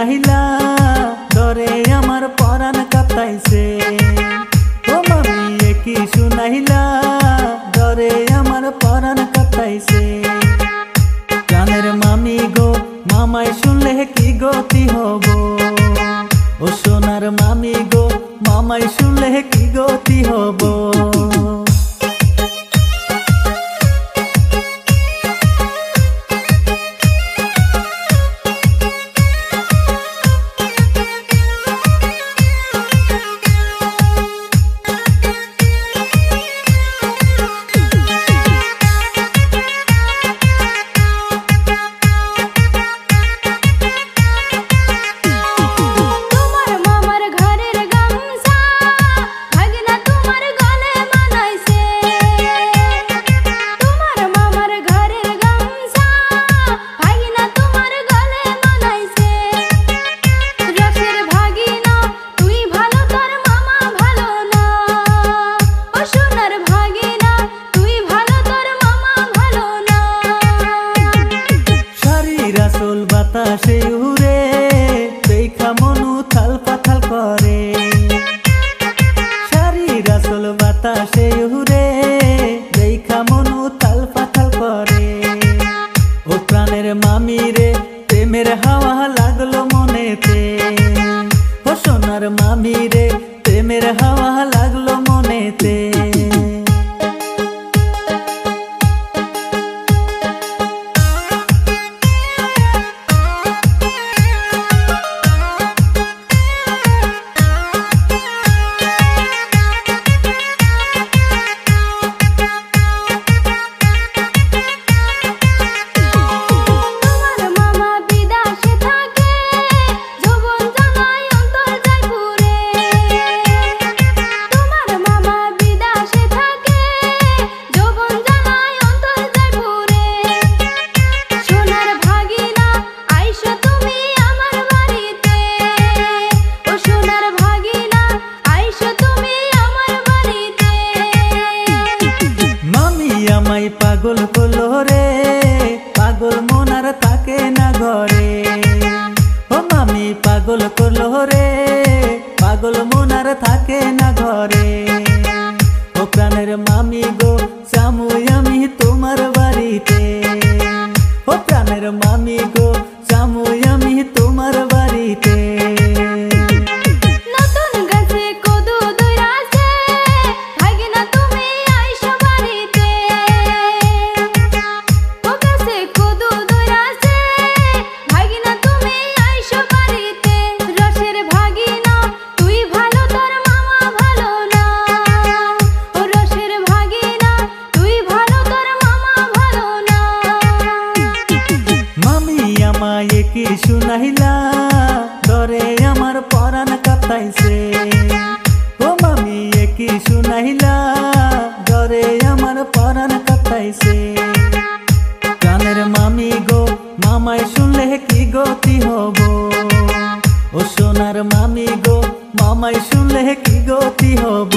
শুনাইলা ডরে আমার পরাণ কাঁপাইছে। ও মামি কি শুনাইলা ডরে আমার পরাণ কাঁপাইছে। প্রাণের মামি গো মামাই শুনলে কি গতি হব। ও সোনার মামি গো মামাই শুনলে কি গতি হব। বাতাসে উড়ে দেখা মনু থাল পাথাল করে। শাড়ির আসল বাতাসে উড়ে দেখা মনু থাল পাথাল করে। ও প্রাণের মামি রে প্রেমের হাওয়া লাগলো মনেতে। ও সোনার মামি রে প্রেমের হাওয়া লাগলো মনেতে। আমায় পাগল করলো রে পাগল মনার থাকে না ঘরে। ও মামি পাগল করলো রে পাগল মনার থাকে না ঘরে। ও প্রাণের মামি গো চামু আমি তোমার বাড়িতে। ও প্রাণের মামি গো চামু আমি তোমার বাড়িতে। আমায় কি শুনাইলা ডরে আমার পরাণ কাঁপাইছে। ও মামি কি শুনাইলা ডরে আমার পরাণ কাঁপাইছে। প্রাণের মামি গো মামাই শুনলে কি গতি হব। ও সোনার মামি গো মামাই শুনলে কি গতি হব।